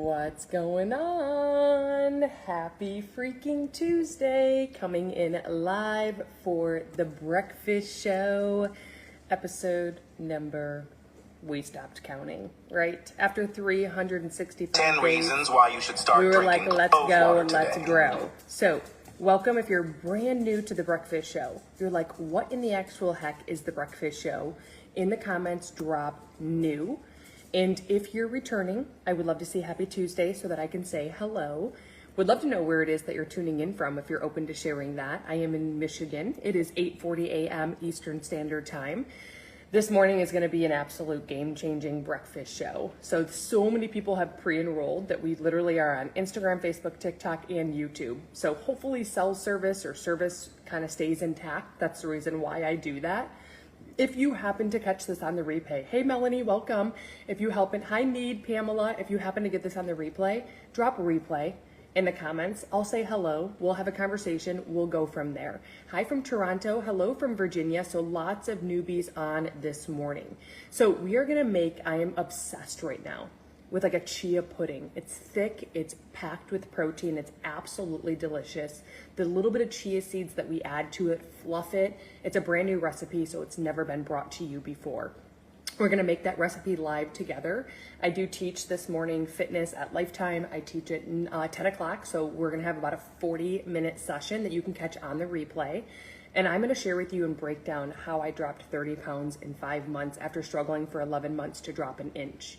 What's going on? Happy freaking Tuesday, coming in live for the Breakfast Show, episode number, we stopped counting, right? After 365 10 days, reasons why you should start we were like, drinking let's clove go water and let's today. grow. So, welcome if you're brand new to the Breakfast Show. You're like, what in the actual heck is the Breakfast Show? In the comments, drop new. And if you're returning, I would love to say happy Tuesday so that I can say hello. Would love to know where it is that you're tuning in from if you're open to sharing that. I am in Michigan. It is 8:40 a.m. Eastern Standard Time. This morning is going to be an absolute game-changing breakfast show. So many people have pre-enrolled that we literally are on Instagram, Facebook, TikTok, and YouTube. So hopefully cell service or service kind of stays intact. That's the reason why I do that. If you happen to catch this on the replay, hey Melanie, welcome. If you happen, hi Need, Pamela, if you happen to get this on the replay, drop a replay in the comments. I'll say hello, we'll have a conversation, we'll go from there. Hi from Toronto, hello from Virginia, so lots of newbies on this morning. So we are gonna make, I am obsessed right now with like a chia pudding. It's thick, it's packed with protein, it's absolutely delicious. The little bit of chia seeds that we add to it fluff it. It's a brand new recipe, so it's never been brought to you before. We're gonna make that recipe live together. I do teach this morning fitness at Lifetime. I teach it 10 o'clock, so we're gonna have about a 40-minute session that you can catch on the replay. And I'm gonna share with you and break down how I dropped 30 pounds in 5 months after struggling for 11 months to drop an inch.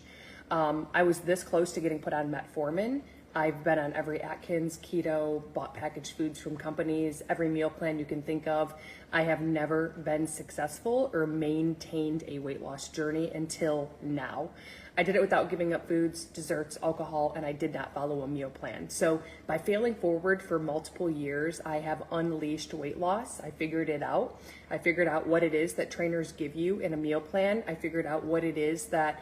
I was this close to getting put on metformin. I've been on every Atkins, keto, bought packaged foods from companies, every meal plan you can think of. I have never been successful or maintained a weight loss journey until now. I did it without giving up foods, desserts, alcohol, and I did not follow a meal plan. So by failing forward for multiple years, I have unleashed weight loss. I figured it out. I figured out what it is that trainers give you in a meal plan. I figured out what it is that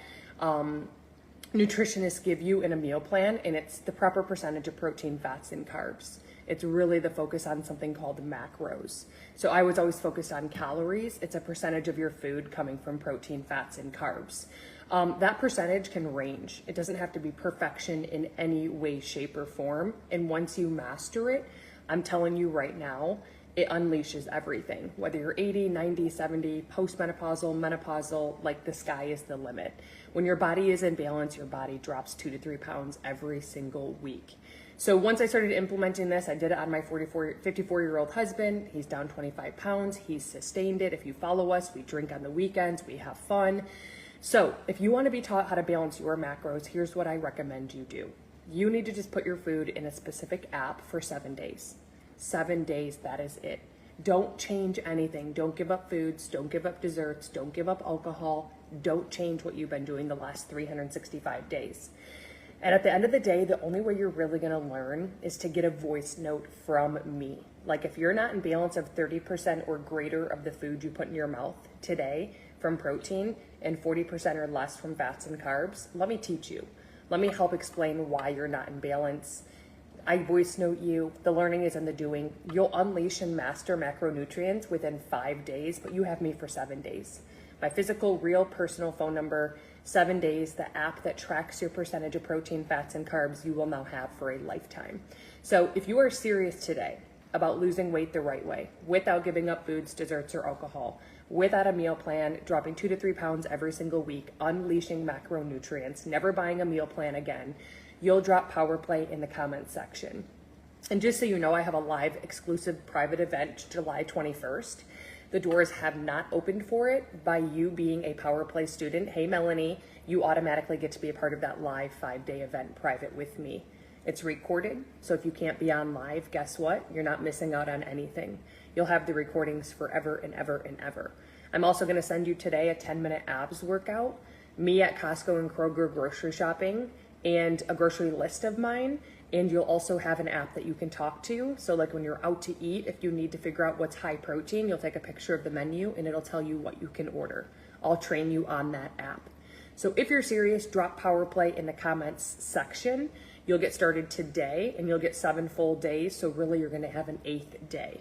nutritionists give you in a meal plan, and it's the proper percentage of protein, fats, and carbs. It's really the focus on something called macros. So I was always focused on calories. It's a percentage of your food coming from protein, fats, and carbs. That percentage can range. It doesn't have to be perfection in any way, shape, or form. And once you master it, I'm telling you right now, it unleashes everything. Whether you're 80, 90, 70, postmenopausal, menopausal, like the sky is the limit. When your body is in balance, your body drops 2 to 3 pounds every single week. So once I started implementing this, I did it on my 54-year-old husband. He's down 25 pounds. He's sustained it. If you follow us, we drink on the weekends, we have fun. So if you want to be taught how to balance your macros, here's what I recommend you do. You need to just put your food in a specific app for 7 days. 7 days, that is it. Don't change anything. Don't give up foods. Don't give up desserts. Don't give up alcohol. Don't change what you've been doing the last 365 days. And at the end of the day, the only way you're really going to learn is to get a voice note from me. Like if you're not in balance of 30% or greater of the food you put in your mouth today from protein and 40% or less from fats and carbs, let me teach you. Let me help explain why you're not in balance. I voice note you. The learning is in the doing. You'll unleash and master macronutrients within 5 days, but you have me for 7 days. My physical, real, personal phone number, 7 days, the app that tracks your percentage of protein, fats, and carbs you will now have for a lifetime. So if you are serious today about losing weight the right way, without giving up foods, desserts, or alcohol, without a meal plan, dropping 2 to 3 pounds every single week, unleashing macronutrients, never buying a meal plan again, you'll drop power play in the comments section. And just so you know, I have a live exclusive private event July 21st. The doors have not opened for it. By you being a power play student, hey Melanie, you automatically get to be a part of that live 5-day event private with me. It's recorded, so if you can't be on live, guess what? You're not missing out on anything. You'll have the recordings forever and ever and ever. I'm also gonna send you today a 10-minute abs workout, me at Costco and Kroger grocery shopping, and a grocery list of mine. And you'll also have an app that you can talk to. So like when you're out to eat, if you need to figure out what's high protein, you'll take a picture of the menu and it'll tell you what you can order. I'll train you on that app. So if you're serious, drop power play in the comments section. You'll get started today and you'll get 7 full days. So really you're gonna have an 8th day.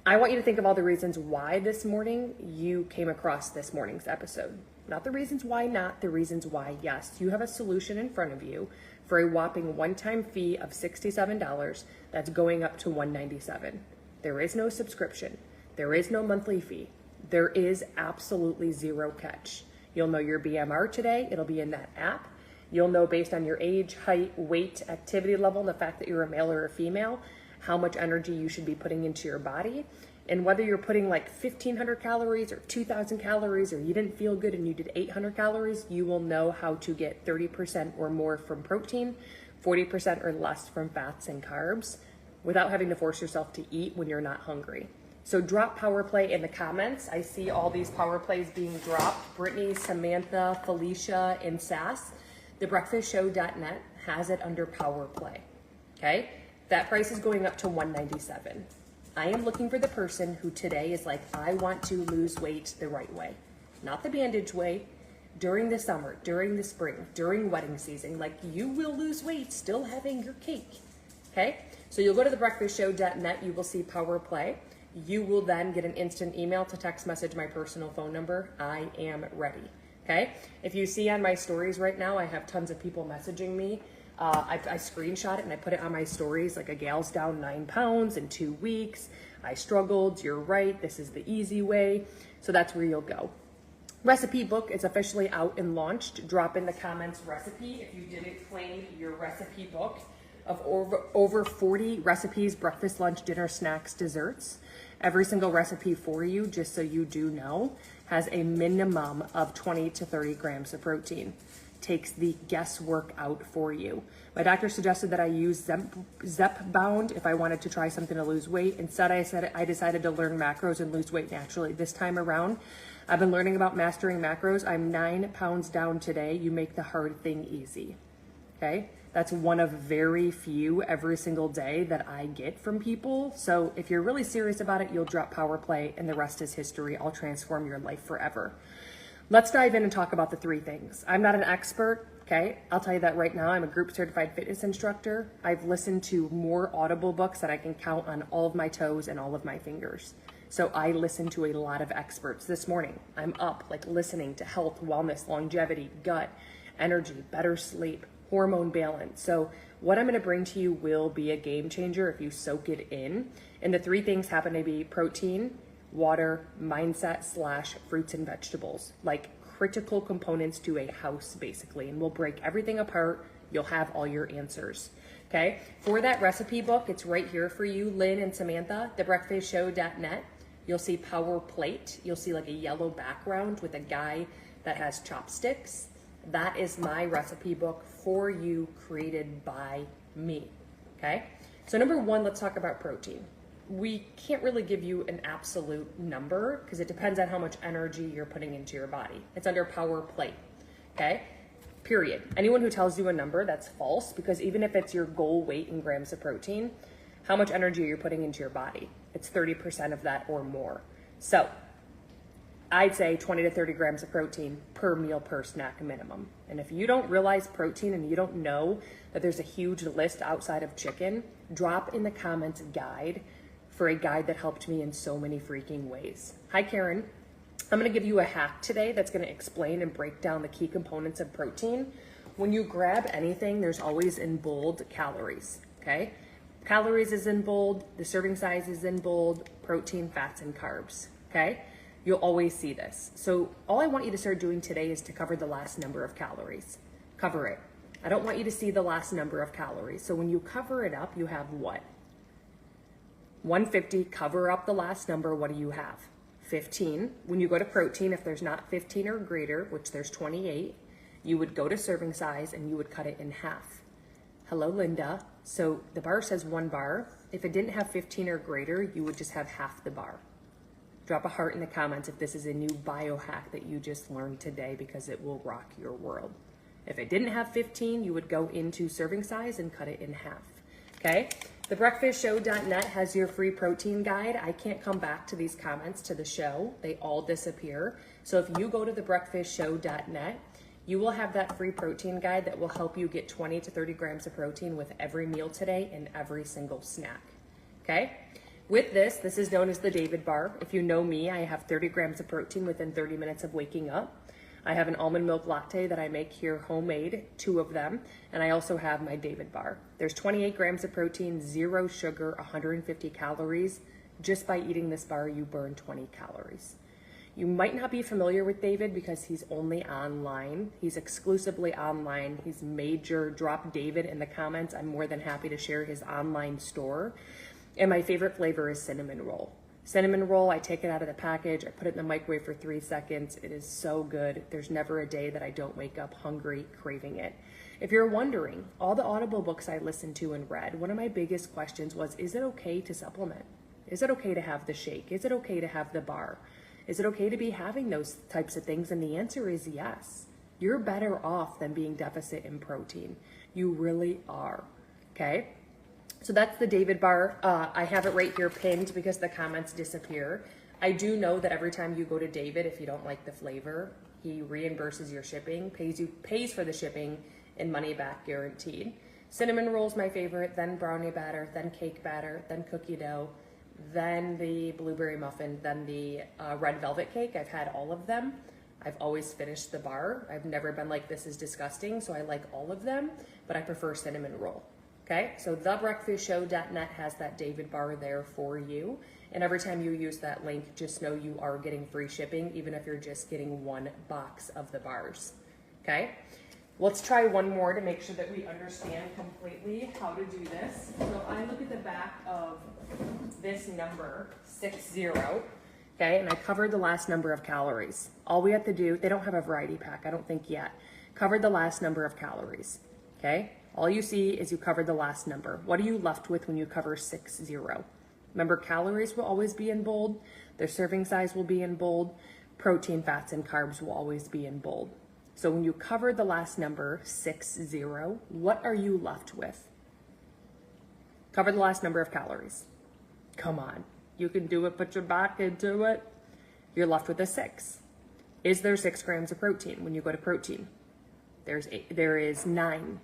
I want you to think of all the reasons why this morning you came across this morning's episode. Not the reasons why not, the reasons why yes. You have a solution in front of you for a whopping one-time fee of $67 that's going up to $197. There is no subscription. There is no monthly fee. There is absolutely zero catch. You'll know your BMR today. It'll be in that app. You'll know based on your age, height, weight, activity level, and the fact that you're a male or a female, how much energy you should be putting into your body. And whether you're putting like 1,500 calories or 2,000 calories, or you didn't feel good and you did 800 calories, you will know how to get 30% or more from protein, 40% or less from fats and carbs, without having to force yourself to eat when you're not hungry. So drop Power Play in the comments. I see all these Power Plays being dropped. Brittany, Samantha, Felicia, and Sass. TheBreakfastShow.net has it under Power Play. Okay? That price is going up to $197. I am looking for the person who today is like, I want to lose weight the right way. Not the bandage way. During the summer, during the spring, during wedding season, like you will lose weight still having your cake. Okay? So you'll go to thebreakfastshow.net, you will see Power Play. You will then get an instant email to text message my personal phone number. I am ready. Okay? If you see on my stories right now, I have tons of people messaging me. I screenshot it and I put it on my stories, like a gal's down 9 pounds in 2 weeks. I struggled. You're right. This is the easy way. So that's where you'll go. Recipe book is officially out and launched. Drop in the comments recipe if you didn't claim your recipe book of over 40 recipes, breakfast, lunch, dinner, snacks, desserts. Every single recipe for you, just so you do know, has a minimum of 20 to 30 grams of protein. Takes the guesswork out for you. My doctor suggested that I use Zepbound if I wanted to try something to lose weight. Instead, I decided to learn macros and lose weight naturally. This time around, I've been learning about mastering macros. I'm 9 pounds down today. You make the hard thing easy. Okay? That's one of very few every single day that I get from people. So if you're really serious about it, you'll drop Power Play and the rest is history. I'll transform your life forever. Let's dive in and talk about the 3 things. I'm not an expert, okay? I'll tell you that right now. I'm a group certified fitness instructor. I've listened to more Audible books that I can count on all of my toes and all of my fingers. So I listen to a lot of experts. This morning, I'm up like listening to health, wellness, longevity, gut, energy, better sleep, hormone balance. So what I'm gonna bring to you will be a game changer if you soak it in. And the 3 things happen to be protein, water, mindset / fruits and vegetables, like critical components to a house basically. And we'll break everything apart. You'll have all your answers. Okay. For that recipe book, it's right here for you, Lynn and Samantha, thebreakfastshow.net. You'll see Power Plate. You'll see like a yellow background with a guy that has chopsticks. That is my recipe book for you, created by me. Okay. So number 1, let's talk about protein. We can't really give you an absolute number because it depends on how much energy you're putting into your body. It's under Power Plate, okay? Period. Anyone who tells you a number, that's false, because even if it's your goal weight in grams of protein, how much energy are you putting into your body? It's 30% of that or more. So I'd say 20 to 30 grams of protein per meal per snack minimum. And if you don't realize protein and you don't know that there's a huge list outside of chicken, drop in the comments guide for a guide that helped me in so many freaking ways. Hi, Karen. I'm gonna give you a hack today that's gonna explain and break down the key components of protein. When you grab anything, there's always in bold calories, okay? Calories is in bold, the serving size is in bold, protein, fats, and carbs, okay? You'll always see this. So all I want you to start doing today is to cover the last number of calories. Cover it. I don't want you to see the last number of calories. So when you cover it up, you have what? 150, cover up the last number, what do you have? 15. When you go to protein, if there's not 15 or greater, which there's 28, you would go to serving size and you would cut it in half. Hello, Linda. So the bar says 1 bar. If it didn't have 15 or greater, you would just have half the bar. Drop a heart in the comments if this is a new biohack that you just learned today, because it will rock your world. If it didn't have 15, you would go into serving size and cut it in half, okay? Thebreakfastshow.net has your free protein guide. I can't come back to these comments to the show. They all disappear. So if you go to thebreakfastshow.net, you will have that free protein guide that will help you get 20 to 30 grams of protein with every meal today and every single snack, okay? With this is known as the David Bar. If you know me, I have 30 grams of protein within 30 minutes of waking up. I have an almond milk latte that I make here homemade, 2 of them, and I also have my David bar. There's 28 grams of protein, 0 sugar, 150 calories. Just by eating this bar, you burn 20 calories. You might not be familiar with David because he's only online. He's exclusively online. He's major. Drop David in the comments. I'm more than happy to share his online store. And my favorite flavor is cinnamon roll. Cinnamon roll, I take it out of the package, I put it in the microwave for 3 seconds. It is so good. There's never a day that I don't wake up hungry, craving it. If you're wondering, all the Audible books I listened to and read, one of my biggest questions was, is it okay to supplement? Is it okay to have the shake? Is it okay to have the bar? Is it okay to be having those types of things? And the answer is yes. You're better off than being deficit in protein. You really are, okay? So that's the David bar. I have it right here pinned because the comments disappear. I do know that every time you go to David, if you don't like the flavor, he reimburses your shipping, pays for the shipping, and money back guaranteed. Cinnamon roll's my favorite, then brownie batter, then cake batter, then cookie dough, then the blueberry muffin, then the red velvet cake. I've had all of them. I've always finished the bar. I've never been like, this is disgusting, so I like all of them, but I prefer cinnamon roll. Okay, so thebreakfastshow.net has that David bar there for you. And every time you use that link, just know you are getting free shipping, even if you're just getting 1 box of the bars. Okay, let's try one more to make sure that we understand completely how to do this. So I look at the back of this number, 60, okay, and I covered the last number of calories. All we have to do, they don't have a variety pack, I don't think yet. Covered the last number of calories, okay? All you see is you covered the last number. What are you left with when you cover 60? Remember, calories will always be in bold. Their serving size will be in bold. Protein, fats, and carbs will always be in bold. So when you cover the last number, 60, what are you left with? Cover the last number of calories. Come on. You can do it, put your back into it. You're left with a 6. Is there 6 grams of protein when you go to protein? There is 9.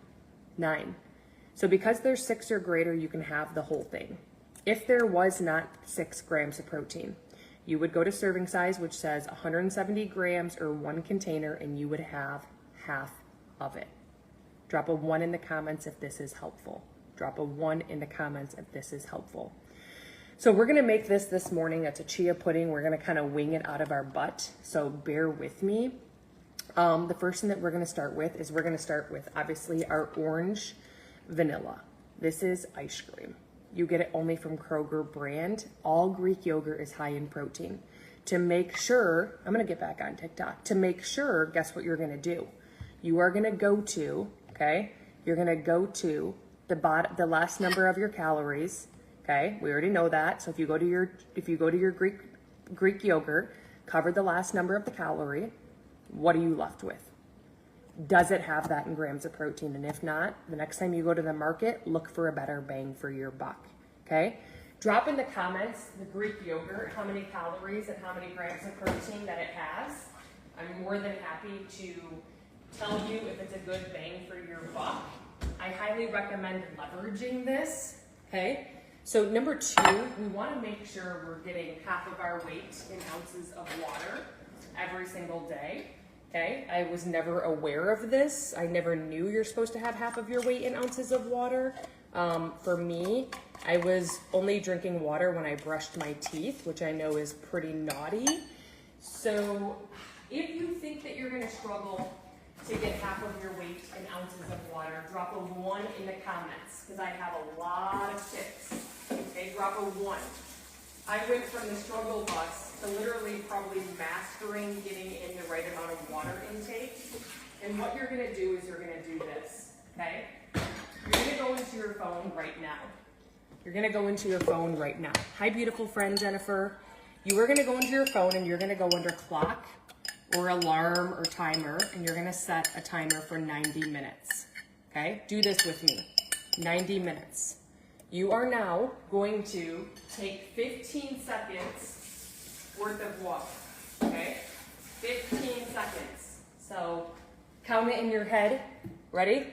So because there's 6 or greater, you can have the whole thing. If there was not 6 grams of protein, you would go to serving size, which says 170 grams or 1 container, and you would have half of it. Drop a 1 in the comments if this is helpful. Drop a 1 in the comments if this is helpful. So we're gonna make this morning. It's a chia pudding. We're gonna kind of wing it out of our butt, so bear with me. The first thing that we're gonna start with is obviously our orange vanilla. This is ice cream. You get it only from Kroger brand. All Greek yogurt is high in protein. To make sure, I'm gonna get back on TikTok. To make sure, guess what you're gonna do? You are gonna go to, okay? You're gonna go to the last number of your calories, okay? We already know that. So if you go to your Greek yogurt, cover the last number of the calorie. What are you left with? Does it have that in grams of protein? And if not, the next time you go to the market, look for a better bang for your buck, okay? Drop in the comments the Greek yogurt, how many calories and how many grams of protein that it has. I'm more than happy to tell you if it's a good bang for your buck. I highly recommend leveraging this, okay? So number 2, we wanna make sure we're getting half of our weight in ounces of water every single day. Okay, I was never aware of this. I never knew you're supposed to have half of your weight in ounces of water. For me, I was only drinking water when I brushed my teeth, which I know is pretty naughty. So if you think that you're gonna struggle to get half of your weight in ounces of water, drop a 1 in the comments, because I have a lot of tips. Okay, drop a 1. I went from the struggle bus to literally probably mastering getting in the right amount of water intake. And what you're gonna do is you're gonna do this, okay? You're gonna go into your phone right now. You're gonna go into your phone right now. Hi, beautiful friend, Jennifer. You are gonna go into your phone and you're gonna go under clock or alarm or timer, and you're gonna set a timer for 90 minutes, okay? Do this with me, 90 minutes. You are now going to take 15 seconds worth of water, okay? 15 seconds. So count it in your head. Ready?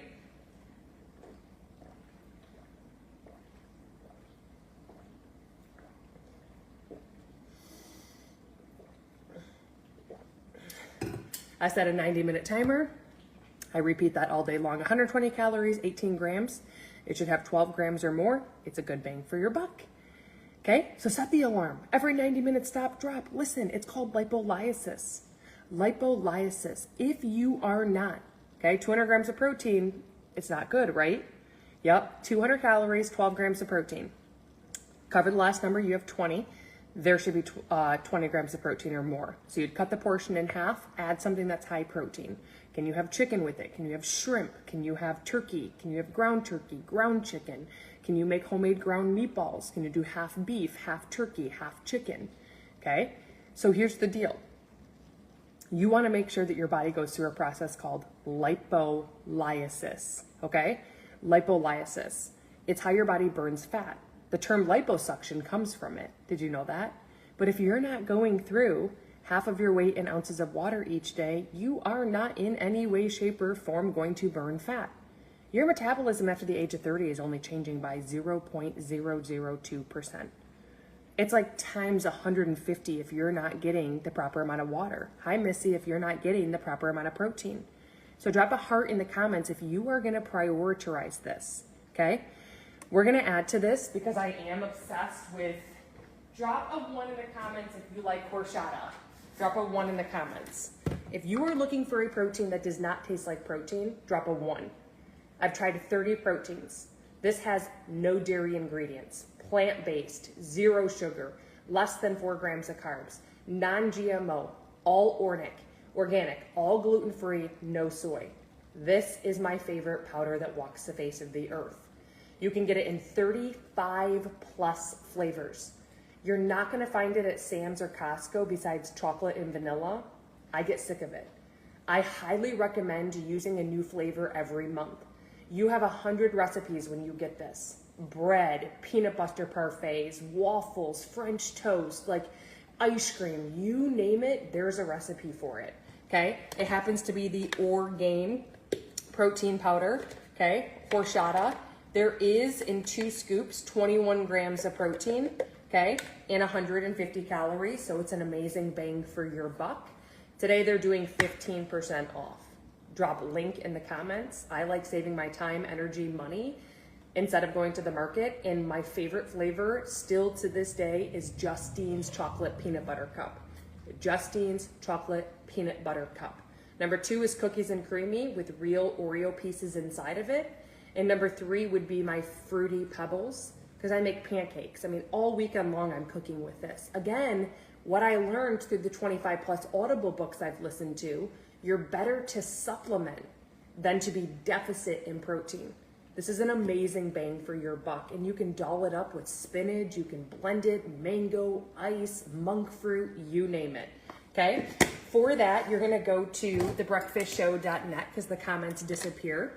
I set a 90-minute timer. I repeat that all day long. 120 calories, 18 grams. It should have 12 grams or more. It's a good bang for your buck. Okay, so set the alarm. Every 90-minute stop, drop. Listen, it's called lipolysis. Lipolysis. If you are not, okay, 200 grams of protein, it's not good, right? Yep, 200 calories, 12 grams of protein. Cover the last number, you have 20. There should be 20 grams of protein or more. So you'd cut the portion in half, add something that's high protein. Can you have chicken with it? Can you have shrimp? Can you have turkey? Can you have ground turkey, ground chicken? Can you make homemade ground meatballs? Can you do half beef, half turkey, half chicken? Okay, so here's the deal. You want to make sure that your body goes through a process called lipolysis, okay? Lipolysis. It's how your body burns fat. The term liposuction comes from it. Did you know that? But if you're not going through half of your weight in ounces of water each day, you are not in any way, shape, or form going to burn fat. Your metabolism after the age of 30 is only changing by 0.002%. It's like times 150 if you're not getting the proper amount of water. Hi, Missy, if you're not getting the proper amount of protein. So drop a heart in the comments if you are going to prioritize this, okay? We're going to add to this because I am obsessed with, drop a 1 in the comments if you like horchata. Drop a 1 in the comments. If you are looking for a protein that does not taste like protein, drop a 1. I've tried 30 proteins. This has no dairy ingredients, plant-based, 0 sugar, less than 4 grams of carbs, non-GMO, all organic, all gluten-free, no soy. This is my favorite powder that walks the face of the earth. You can get it in 35 plus flavors. You're not gonna find it at Sam's or Costco besides chocolate and vanilla. I get sick of it. I highly recommend using a new flavor every month. You have 100 recipes when you get this. Bread, peanut butter parfaits, waffles, French toast, like ice cream, you name it, there's a recipe for it, okay? It happens to be the Orgain protein powder, okay? Horchata. There is in 2 scoops, 21 grams of protein, okay? And 150 calories, so it's an amazing bang for your buck. Today they're doing 15% off. Drop a link in the comments. I like saving my time, energy, money instead of going to the market. And my favorite flavor still to this day is Justine's Chocolate Peanut Butter Cup. Justine's Chocolate Peanut Butter Cup. Number 2 is Cookies and Creamy with real Oreo pieces inside of it. And number 3 would be my Fruity Pebbles because I make pancakes. I mean, all weekend long I'm cooking with this. Again, what I learned through the 25 plus Audible books I've listened to, you're better to supplement than to be deficit in protein. This is an amazing bang for your buck, and you can doll it up with spinach, you can blend it, mango, ice, monk fruit, you name it, okay? For that, you're gonna go to thebreakfastshow.net because the comments disappear.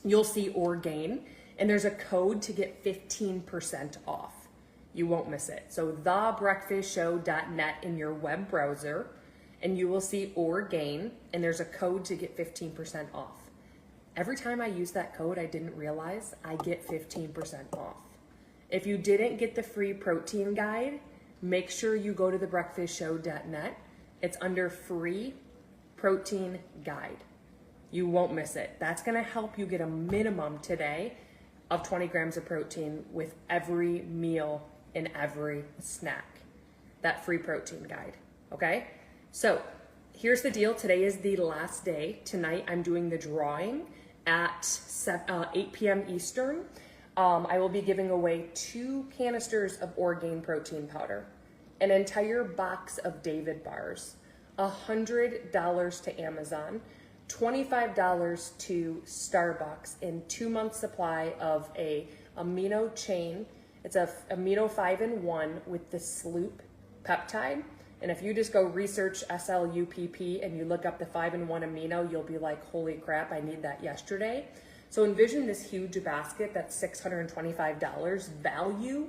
You'll see Orgain, and there's a code to get 15% off. You won't miss it. So thebreakfastshow.net in your web browser, and you will see Orgain, and there's a code to get 15% off. Every time I use that code, I didn't realize I get 15% off. If you didn't get the free protein guide, make sure you go to thebreakfastshow.net. It's under free protein guide. You won't miss it. That's gonna help you get a minimum today of 20 grams of protein with every meal and every snack. That free protein guide, okay? So here's the deal. Today is the last day. Tonight I'm doing the drawing at 8 p.m. Eastern. I will be giving away 2 canisters of Orgain protein powder, an entire box of David bars, $100 to Amazon, $25 to Starbucks, and 2 months supply of a amino chain. It's a amino 5-in-1 with the Sloop peptide. And if you just go research SLUPP and you look up the 5-in-1 amino, you'll be like, holy crap, I need that yesterday. So envision this huge basket that's $625 value.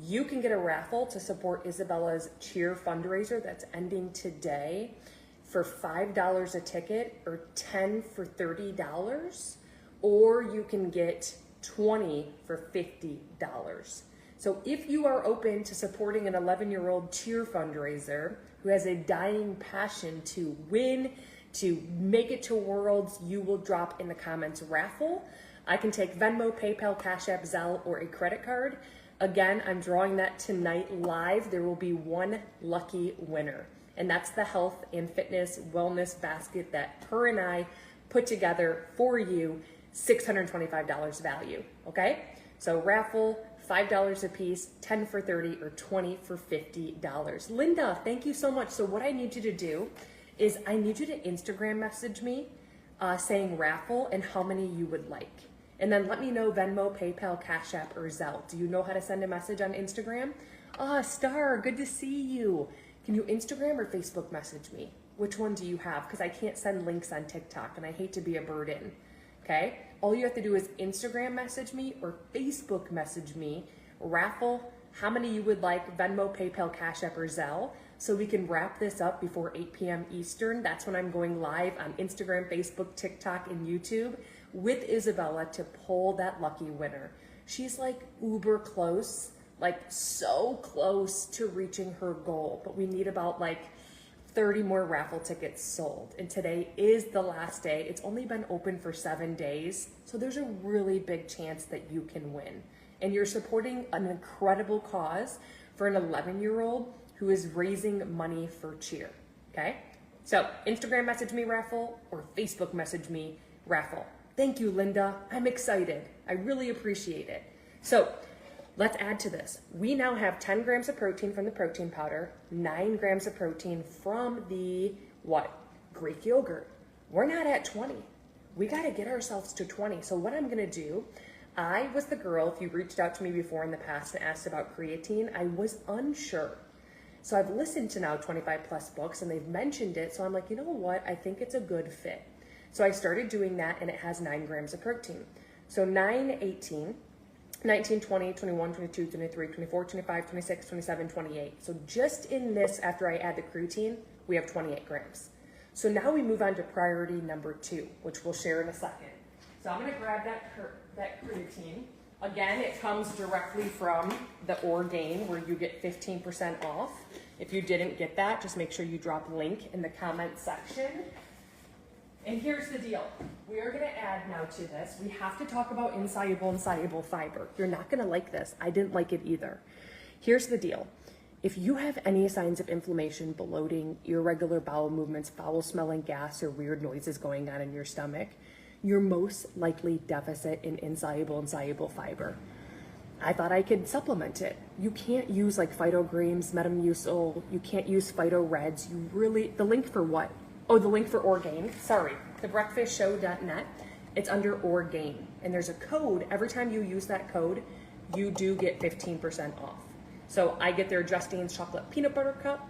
You can get a raffle to support Isabella's cheer fundraiser that's ending today for $5 a ticket, or 10 for $30, or you can get 20 for $50. So if you are open to supporting an 11-year-old cheer fundraiser who has a dying passion to win, to make it to Worlds, you will drop in the comments raffle. I can take Venmo, PayPal, Cash App, Zelle, or a credit card. Again, I'm drawing that tonight live. There will be one lucky winner, and that's the health and fitness wellness basket that her and I put together for you, $625 value, okay? So raffle, $5 a piece, 10 for 30 or 20 for $50. Linda, thank you so much. So what I need you to do is I need you to Instagram message me saying raffle and how many you would like. And then let me know Venmo, PayPal, Cash App, or Zelle. Do you know how to send a message on Instagram? Star, good to see you. Can you Instagram or Facebook message me? Which one do you have? Because I can't send links on TikTok and I hate to be a burden, okay? All you have to do is Instagram message me or Facebook message me, raffle, how many you would like, Venmo, PayPal, Cash App, or Zelle, so we can wrap this up before 8 p.m. Eastern. That's when I'm going live on Instagram, Facebook, TikTok, and YouTube with Isabella to pull that lucky winner. She's like uber close, like so close to reaching her goal, but we need about like 30 more raffle tickets sold. And today is the last day. It's only been open for 7 days. So there's a really big chance that you can win. And you're supporting an incredible cause for an 11-year-old who is raising money for cheer, okay? So Instagram message me raffle or Facebook message me raffle. Thank you, Linda. I'm excited. I really appreciate it. So let's add to this. We now have 10 grams of protein from the protein powder, 9 grams of protein from the, Greek yogurt. We're not at 20. We got to get ourselves to 20. So what I'm going to do, I was the girl, if you reached out to me before in the past and asked about creatine, I was unsure. So I've listened to now 25 plus books and they've mentioned it. So I'm like, you know what? I think it's a good fit. So I started doing that and it has 9 grams of protein. So 9, 18, 19, 20, 21, 22, 23, 24, 25, 26, 27, 28. So just in this, after I add the creatine, we have 28 grams. So now we move on to priority number 2, which we'll share in a second. So I'm gonna grab that creatine. Again, it comes directly from the Orgain where you get 15% off. If you didn't get that, just make sure you drop a link in the comment section. And here's the deal. We are going to add now to this. We have to talk about insoluble and soluble fiber. You're not going to like this. I didn't like it either. Here's the deal. If you have any signs of inflammation, bloating, irregular bowel movements, foul smelling gas, or weird noises going on in your stomach, you're most likely deficit in insoluble and soluble fiber. I thought I could supplement it. You can't use like Phytogreens, Metamucil. You can't use Phyto Reds. The link for what? Oh, the link for Orgain, sorry, thebreakfastshow.net, it's under Orgain. And there's a code, every time you use that code, you do get 15% off. So I get their Justine's chocolate peanut butter cup,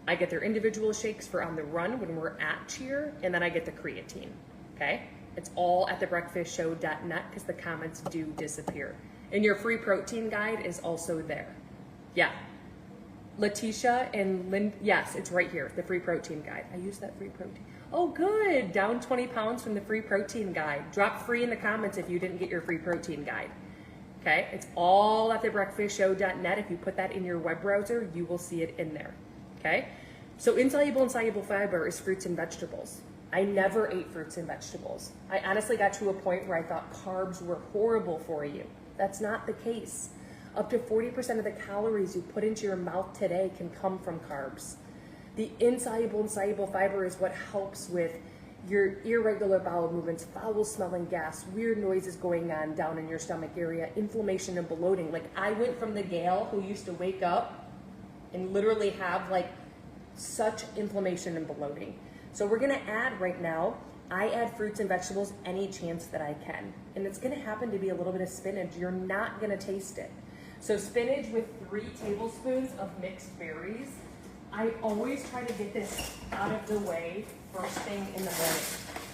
I get their individual shakes for on the run when we're at cheer, and then I get the creatine, okay? It's all at thebreakfastshow.net because the comments do disappear. And your free protein guide is also there. Yeah. Letitia and Lynn, yes, it's right here, the free protein guide. I use that free protein. Oh, good. Down 20 pounds from the free protein guide. Drop free in the comments if you didn't get your free protein guide. Okay, it's all at thebreakfastshow.net. If you put that in your web browser, you will see it in there. Okay, so insoluble and soluble fiber is fruits and vegetables. I never ate fruits and vegetables. I honestly got to a point where I thought carbs were horrible for you. That's not the case. Up to 40% of the calories you put into your mouth today can come from carbs. The insoluble and soluble fiber is what helps with your irregular bowel movements, foul smelling gas, weird noises going on down in your stomach area, inflammation and bloating. Like I went from the gal who used to wake up and literally have like such inflammation and bloating. So we're gonna add right now, I add fruits and vegetables any chance that I can. And it's gonna happen to be a little bit of spinach. You're not gonna taste it. So spinach with 3 tablespoons of mixed berries. I always try to get this out of the way first thing in the morning.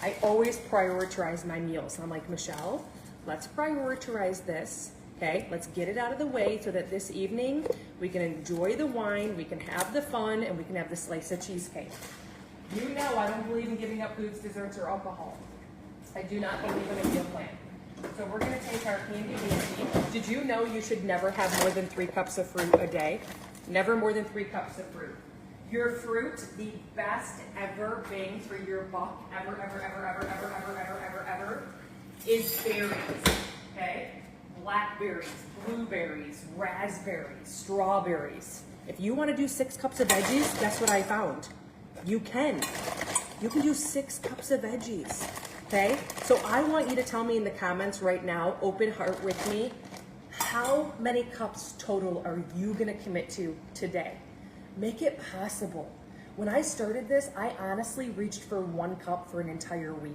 I always prioritize my meals. I'm like, Michelle, let's prioritize this. Okay, let's get it out of the way so that this evening we can enjoy the wine, we can have the fun, and we can have the slice of cheesecake. You know I don't believe in giving up foods, desserts, or alcohol. I do not believe in a meal plan. So we're gonna take our candy candy. Did you know you should never have more than 3 cups of fruit a day? Never more than 3 cups of fruit. Your fruit, the best ever bang for your buck ever, is berries, okay? Blackberries, blueberries, raspberries, strawberries. If you want to do 6 cups of veggies, guess what I found? You can. You can do 6 cups of veggies, okay? So I want you to tell me in the comments right now, open heart with me, how many cups total are you gonna commit to today? Make it possible. When I started this, I honestly reached for 1 cup for an entire week.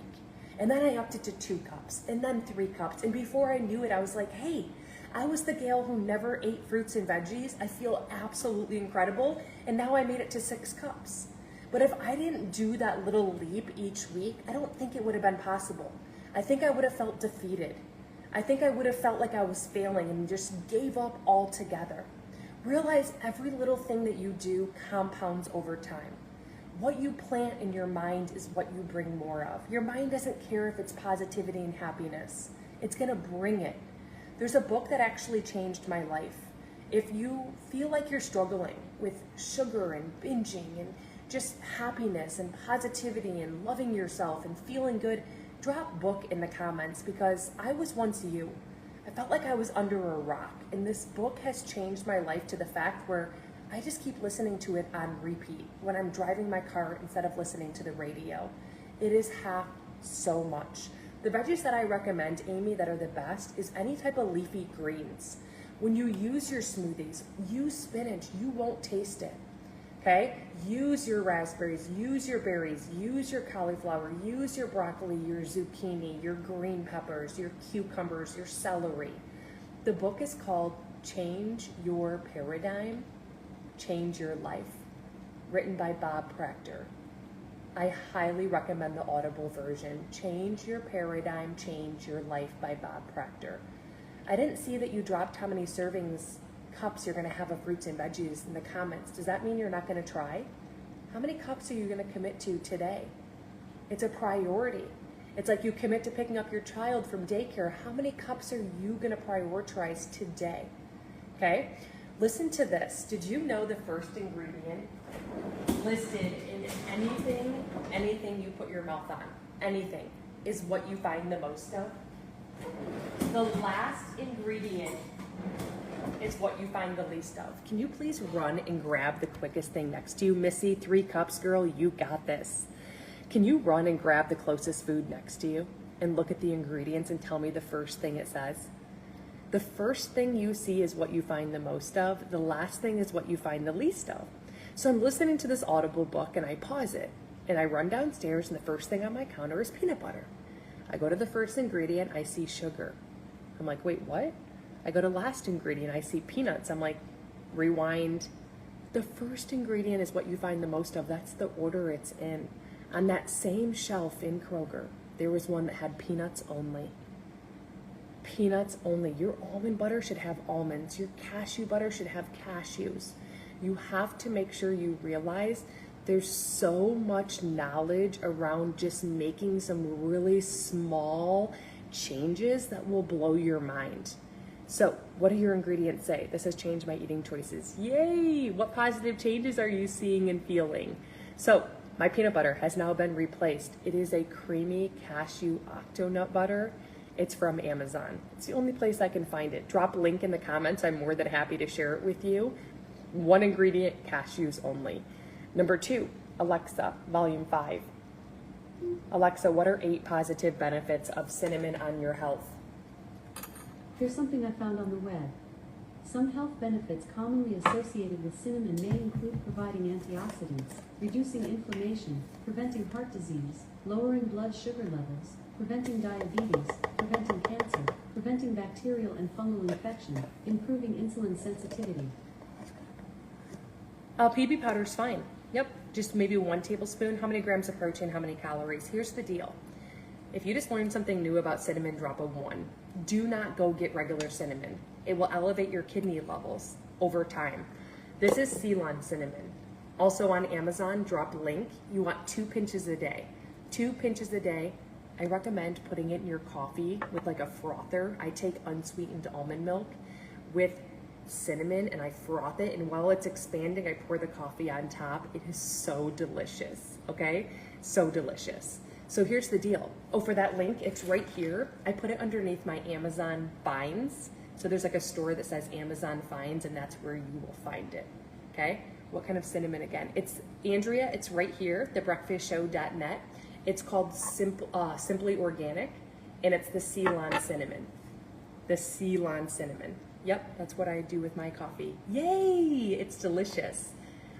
And then I upped it to 2 cups, and then 3 cups. And before I knew it, I was like, hey, I was the gal who never ate fruits and veggies. I feel absolutely incredible. And now I made it to 6 cups. But if I didn't do that little leap each week, I don't think it would have been possible. I think I would have felt defeated. I think I would have felt like I was failing and just gave up altogether. Realize every little thing that you do compounds over time. What you plant in your mind is what you bring more of. Your mind doesn't care if it's positivity and happiness. It's gonna bring it. There's a book that actually changed my life. If you feel like you're struggling with sugar and binging and just happiness and positivity and loving yourself and feeling good, drop book in the comments, because I was once you. I felt like I was under a rock, and this book has changed my life to the fact where I just keep listening to it on repeat when I'm driving my car instead of listening to the radio. It is half so much. The veggies that I recommend, Amy, that are the best is any type of leafy greens. When you use your smoothies, use spinach, you won't taste it. Okay? Use your raspberries, use your berries, use your cauliflower, use your broccoli, your zucchini, your green peppers, your cucumbers, your celery. The book is called Change Your Paradigm, Change Your Life, written by Bob Proctor. I highly recommend the Audible version, Change Your Paradigm, Change Your Life by Bob Proctor. I didn't see that you dropped how many cups you're going to have of fruits and veggies in the comments. Does that mean you're not going to try? How many cups are you going to commit to today? It's a priority. It's like you commit to picking up your child from daycare. How many cups are you going to prioritize today? Okay? Listen to this. Did you know the first ingredient listed in anything you put your mouth on, anything, is what you find the most of? The last ingredient is what you find the least of. Can you please run and grab the quickest thing next to you? Missy, 3 cups, girl, you got this. Can you run and grab the closest food next to you and look at the ingredients and tell me the first thing it says? The first thing you see is what you find the most of. The last thing is what you find the least of. So I'm listening to this Audible book and I pause it and I run downstairs and the first thing on my counter is peanut butter. I go to the first ingredient, I see sugar. I'm like, wait, what? I go to last ingredient, I see peanuts. I'm like, rewind. The first ingredient is what you find the most of. That's the order it's in. On that same shelf in Kroger, there was one that had peanuts only. Peanuts only. Your almond butter should have almonds. Your cashew butter should have cashews. You have to make sure you realize there's so much knowledge around just making some really small changes that will blow your mind. So what do your ingredients say? This has changed my eating choices. Yay! What positive changes are you seeing and feeling? So my peanut butter has now been replaced. It is a creamy cashew octonut butter. It's from Amazon. It's the only place I can find it. Drop a link in the comments. I'm more than happy to share it with you. 1 ingredient, cashews only. Number 2, Alexa, volume 5. Alexa, what are 8 positive benefits of cinnamon on your health? Here's something I found on the web. Some health benefits commonly associated with cinnamon may include providing antioxidants, reducing inflammation, preventing heart disease, lowering blood sugar levels, preventing diabetes, preventing cancer, preventing bacterial and fungal infection, improving insulin sensitivity. PB powder's fine. Yep, just maybe 1 tablespoon. How many grams of protein, how many calories? Here's the deal. If you just learned something new about cinnamon, drop a 1. Do not go get regular cinnamon. It will elevate your kidney levels over time. This is Ceylon cinnamon. Also on Amazon, drop link. You want 2 pinches a day. 2 pinches a day. I recommend putting it in your coffee with like a frother. I take unsweetened almond milk with cinnamon and I froth it, and while it's expanding, I pour the coffee on top. It is so delicious, okay? So delicious. So here's the deal. Oh, for that link, it's right here. I put it underneath my Amazon finds. So there's like a store that says Amazon finds, and that's where you will find it, okay? What kind of cinnamon again? It's Andrea, it's right here, thebreakfastshow.net. It's called Simply Organic, and it's the Ceylon cinnamon. The Ceylon cinnamon. Yep, that's what I do with my coffee. Yay, it's delicious.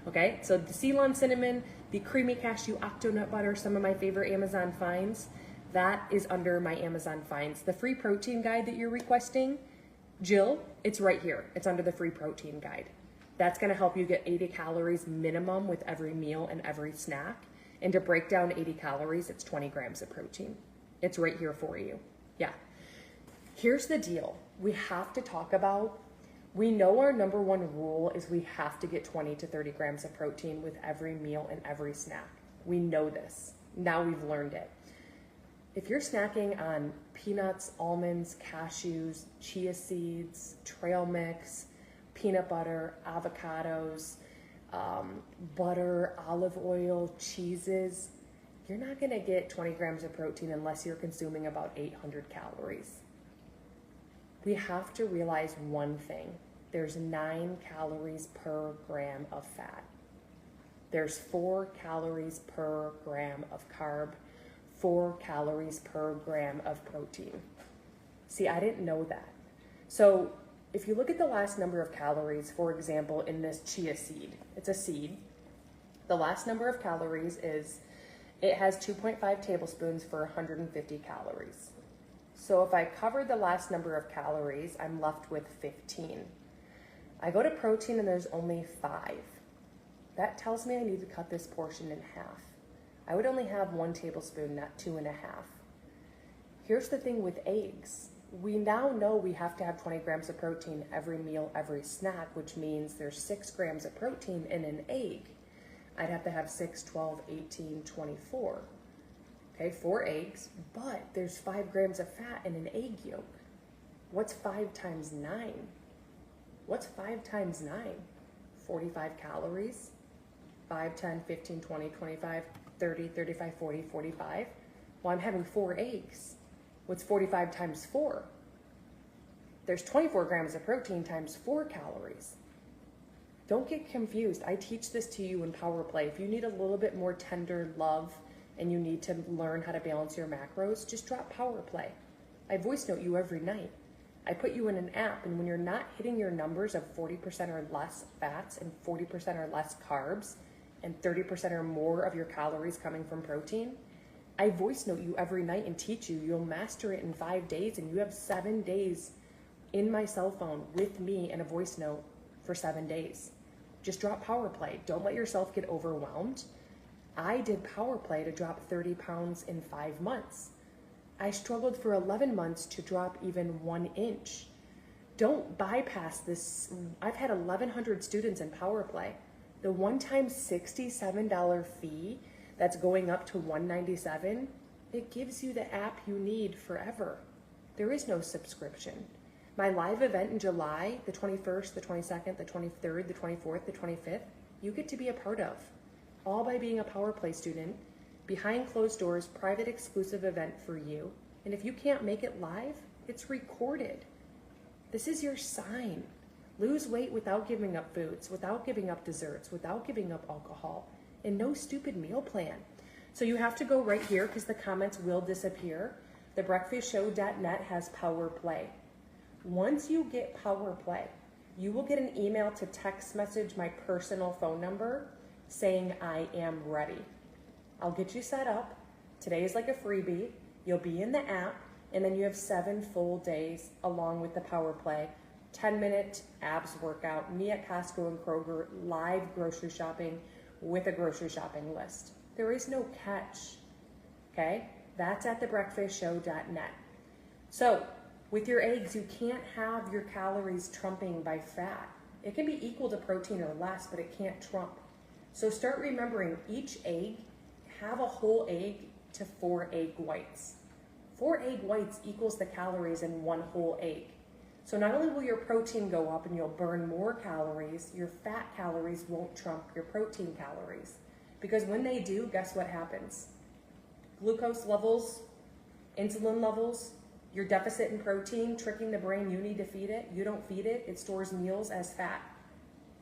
Okay, so the Ceylon cinnamon, the creamy cashew octonut butter, some of my favorite Amazon finds, that is under my Amazon finds. The free protein guide that you're requesting, Jill, it's right here. It's under the free protein guide. That's gonna help you get 80 calories minimum with every meal and every snack. And to break down 80 calories, it's 20 grams of protein. It's right here for you. Yeah. Here's the deal. We have to talk about, we know our number one rule is we have to get 20 to 30 grams of protein with every meal and every snack. We know this. Now we've learned it. If you're snacking on peanuts, almonds, cashews, chia seeds, trail mix, peanut butter, avocados, butter, olive oil, cheeses, you're not gonna get 20 grams of protein unless you're consuming about 800 calories. We have to realize one thing. There's 9 calories per gram of fat. There's 4 calories per gram of carb, 4 calories per gram of protein. See, I didn't know that. So if you look at the last number of calories, for example, in this chia seed, it's a seed. The last number of calories is, it has 2.5 tablespoons for 150 calories. So if I cover the last number of calories, I'm left with 15. I go to protein and there's only 5. That tells me I need to cut this portion in half. I would only have 1 tablespoon, not 2.5. Here's the thing with eggs. We now know we have to have 20 grams of protein every meal, every snack, which means there's 6 grams of protein in an egg. I'd have to have 6, 12, 18, 24. Okay, 4 eggs, but there's 5 grams of fat in an egg yolk. What's 5 times 9? What's 5 times 9? 45 calories. 5, 10, 15, 20, 25, 30, 35, 40, 45. Well, I'm having 4 eggs. What's 45 times 4? There's 24 grams of protein times 4 calories. Don't get confused. I teach this to you in Power Play. If you need a little bit more tender love and you need to learn how to balance your macros, just drop Power Play. I voice note you every night. I put you in an app, and when you're not hitting your numbers of 40% or less fats and 40% or less carbs and 30% or more of your calories coming from protein, I voice note you every night and teach you. You'll master it in 5 days, and you have 7 days in my cell phone with me and a voice note for 7 days. Just drop Power Play. Don't let yourself get overwhelmed. I did Power Play to drop 30 pounds in 5 months. I struggled for 11 months to drop even 1 inch. Don't bypass this. I've had 1,100 students in Power Play. The one-time $67 fee that's going up to $197, it gives you the app you need forever. There is no subscription. My live event in July, the 21st, the 22nd, the 23rd, the 24th, the 25th, you get to be a part of, all by being a Power Play student, behind closed doors, private exclusive event for you. And if you can't make it live, it's recorded. This is your sign. Lose weight without giving up foods, without giving up desserts, without giving up alcohol, and no stupid meal plan. So you have to go right here because the comments will disappear. Thebreakfastshow.net has Power Play. Once you get Power Play, you will get an email to text message my personal phone number saying I am ready. I'll get you set up. Today is like a freebie. You'll be in the app, and then you have 7 full days along with the Power Play. 10-minute abs workout, me at Costco and Kroger, live grocery shopping with a grocery shopping list. There is no catch, okay? That's at thebreakfastshow.net. So with your eggs, you can't have your calories trumping by fat. It can be equal to protein or less, but it can't trump. So start remembering each egg, have a whole egg to 4 egg whites. 4 egg whites equals the calories in 1 whole egg. So not only will your protein go up and you'll burn more calories, your fat calories won't trump your protein calories. Because when they do, guess what happens? Glucose levels, insulin levels, your deficit in protein, tricking the brain, you need to feed it. You don't feed it, it stores meals as fat.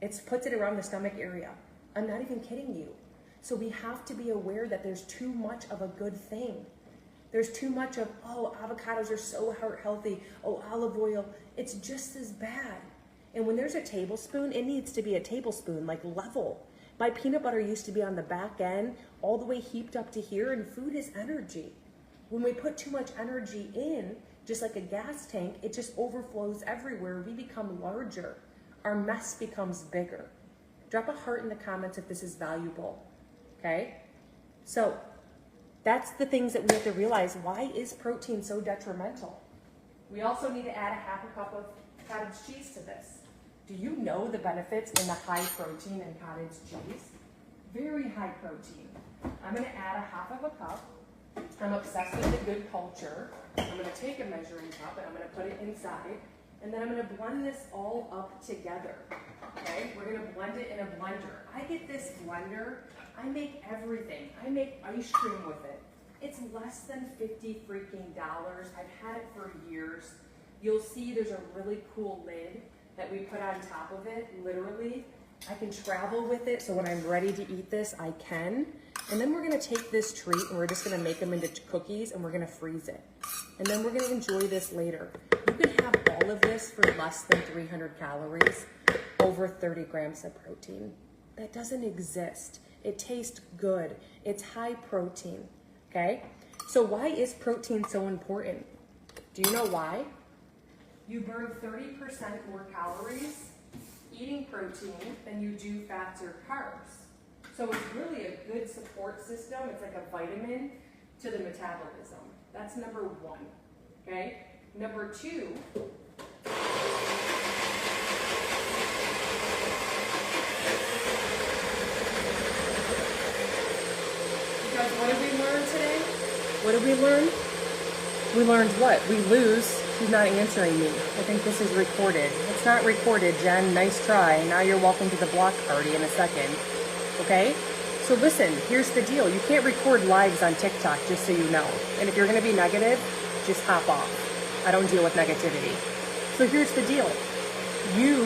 It puts it around the stomach area. I'm not even kidding you. So we have to be aware that there's too much of a good thing. There's too much of, oh, avocados are so heart healthy. Oh, olive oil, it's just as bad. And when there's a tablespoon, it needs to be a tablespoon, like level. My peanut butter used to be on the back end, all the way heaped up to here, and food is energy. When we put too much energy in, just like a gas tank, it just overflows everywhere. We become larger. Our mess becomes bigger. Drop a heart in the comments if this is valuable, okay? So that's the things that we have to realize. Why is protein so detrimental? We also need to add a half a cup of cottage cheese to this. Do you know the benefits in the high protein in cottage cheese? Very high protein. I'm gonna add a half of a cup. I'm obsessed with the good culture. I'm gonna take a measuring cup and I'm gonna put it inside, and then I'm gonna blend this all up together, okay? We're gonna blend it in a blender. I get this blender, I make everything. I make ice cream with it. It's less than $50 freaking dollars. I've had it for years. You'll see there's a really cool lid that we put on top of it, literally. I can travel with it, so when I'm ready to eat this, I can. And then we're gonna take this treat and we're just gonna make them into cookies and we're gonna freeze it. And then we're gonna enjoy this later. You can have all of this for less than 300 calories, over 30 grams of protein. That doesn't exist. It tastes good. It's high protein, okay? So why is protein so important? Do you know why? You burn 30% more calories eating protein than you do fats or carbs. So it's really a good support system. It's like a vitamin to the metabolism. That's number one, okay? Number two, because what did we learn today? What did we learn? We learned what? We lose. She's not answering me. I think this is recorded. It's not recorded, Jen. Nice try. Now you're welcome to the block party in a second. Okay? So listen, here's the deal. You can't record lives on TikTok, just so you know. And if you're going to be negative, just hop off. I don't deal with negativity. So here's the deal. You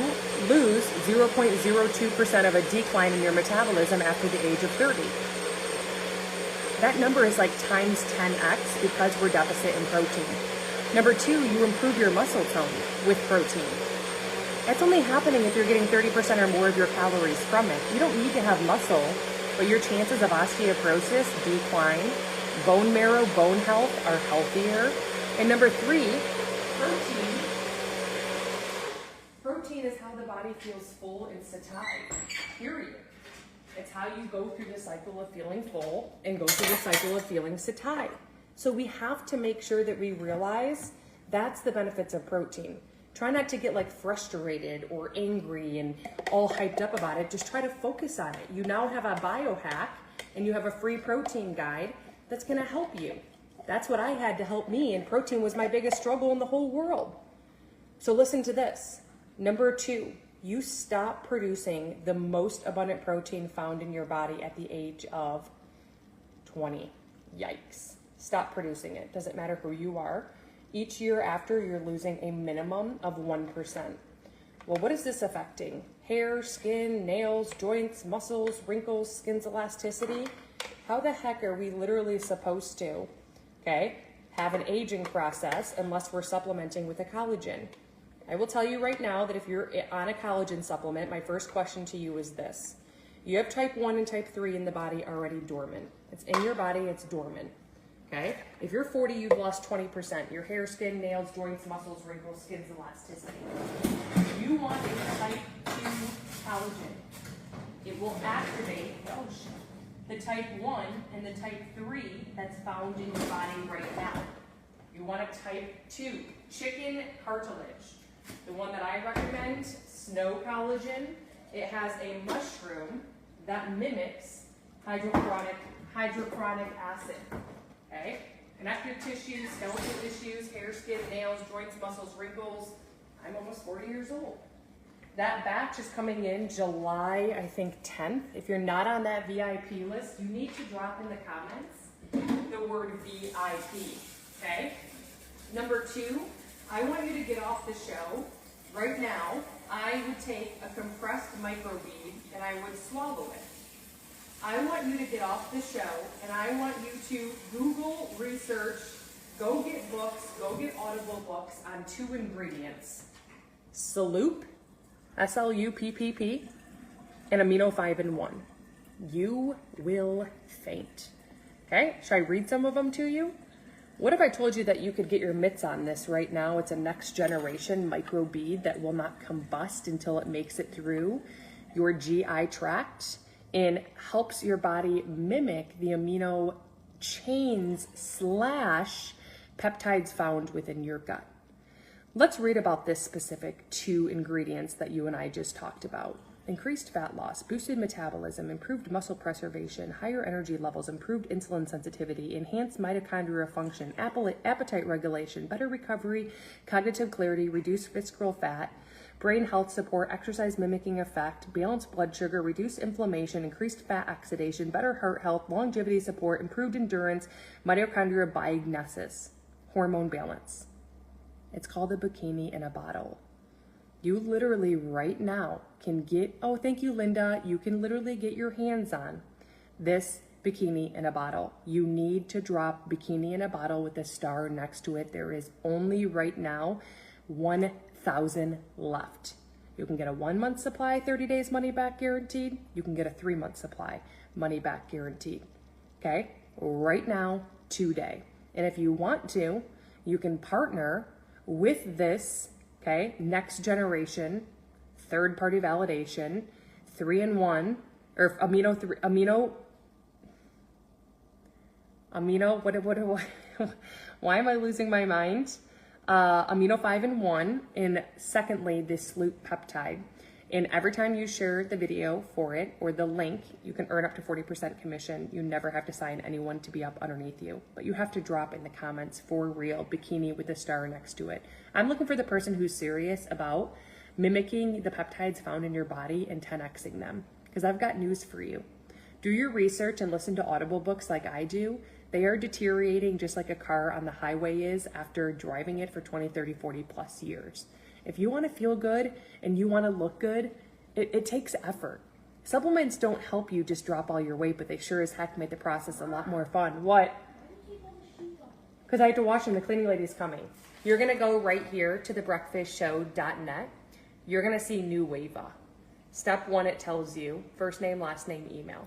lose 0.02% of a decline in your metabolism after the age of 30. That number is like times 10x because we're deficit in protein. Number two, you improve your muscle tone with protein. That's only happening if you're getting 30% or more of your calories from it. You don't need to have muscle, but your chances of osteoporosis decline. Bone marrow, bone health are healthier. And number three, protein. Protein is how the body feels full and satiated, period. It's how you go through the cycle of feeling full and go through the cycle of feeling satiated. So we have to make sure that we realize that's the benefits of protein. Try not to get like frustrated or angry and all hyped up about it. Just try to focus on it. You now have a biohack and you have a free protein guide that's gonna help you. That's what I had to help me, and protein was my biggest struggle in the whole world. So listen to this. Number two, you stop producing the most abundant protein found in your body at the age of 20. Yikes. Stop producing it. Doesn't matter who you are. Each year after, you're losing a minimum of 1%. Well, what is this affecting? Hair, skin, nails, joints, muscles, wrinkles, skin's elasticity? How the heck are we literally supposed to, okay, have an aging process unless we're supplementing with a collagen? I will tell you right now that if you're on a collagen supplement, my first question to you is this. You have type 1 and type 3 in the body already dormant. It's in your body, it's dormant. Okay? If you're 40, you've lost 20%. Your hair, skin, nails, joints, muscles, wrinkles, skin's elasticity. You want a type 2 collagen. It will activate the type 1 and the type 3 that's found in your body right now. You want a type 2, chicken cartilage. The one that I recommend, Snow Collagen. It has a mushroom that mimics hydrochloric acid. Okay? Connective tissues, skeletal tissues, hair, skin, nails, joints, muscles, wrinkles. I'm years old. That batch is coming in July, I think, 10th. If you're not on that VIP list, you need to drop in the comments the word VIP, okay? Number 2, I want you to get off the show. Right now, I would take a compressed microbead and I would swallow it. I want you to get off the show and I want you to Google, research, go get books, go get Audible books on 2 ingredients. Sloop, S-L-U-P-P-P, and Amino 5-in-1. You will faint. Okay, should I read some of them to you? What if I told you that you could get your mitts on this right now? It's a next generation microbead that will not combust until it makes it through your GI tract and helps your body mimic the amino chains / peptides found within your gut. Let's read about this specific 2 ingredients that you and I just talked about. Increased fat loss, boosted metabolism, improved muscle preservation, higher energy levels, improved insulin sensitivity, enhanced mitochondrial function, appetite regulation, better recovery, cognitive clarity, reduced visceral fat, brain health support, exercise mimicking effect, balanced blood sugar, reduced inflammation, increased fat oxidation, better heart health, longevity support, improved endurance, mitochondrial biogenesis, hormone balance. It's called a bikini in a bottle. You literally right now can get, oh, thank you, Linda. You can literally get your hands on this bikini in a bottle. You need to drop bikini in a bottle with a star next to it. There is only right now 1,000 left. You can get a 1-month supply, 30 days money back guaranteed. You can get a 3-month supply, money back guaranteed. Okay, right now, today. And if you want to, you can partner with this, okay, next generation, 3rd-party validation, 3-in-1, or why am I losing my mind? Amino 5-in-1, and secondly, this Sloop peptide. And every time you share the video for it or the link, you can earn up to 40% commission. You never have to sign anyone to be up underneath you, but you have to drop in the comments for real bikini with a star next to it. I'm looking for the person who's serious about mimicking the peptides found in your body and 10xing them, because I've got news for you. Do your research and listen to Audible books like I do. They are deteriorating just like a car on the highway is after driving it for 20, 30, 40 plus years. If you want to feel good and you want to look good, it takes effort. Supplements don't help you just drop all your weight, but they sure as heck make the process a lot more fun. What? Because I have to wash them. The cleaning lady's coming. You're going to go right here to thebreakfastshow.net. You're going to see New Wava. Step 1, it tells you first name, last name, email.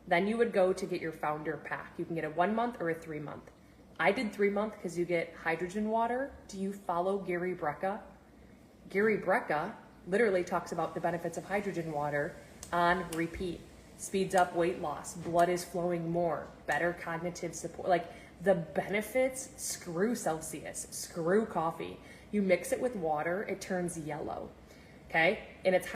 Then you would go to get your founder pack. You can get a 1-month or a 3-month. I did 3-month because you get hydrogen water. Do you follow Gary Brecka? Gary Brecka literally talks about the benefits of hydrogen water on repeat. Speeds up weight loss, blood is flowing more, better cognitive support. Like the benefits, screw Celsius, screw coffee. You mix it with water, it turns yellow, okay? And it's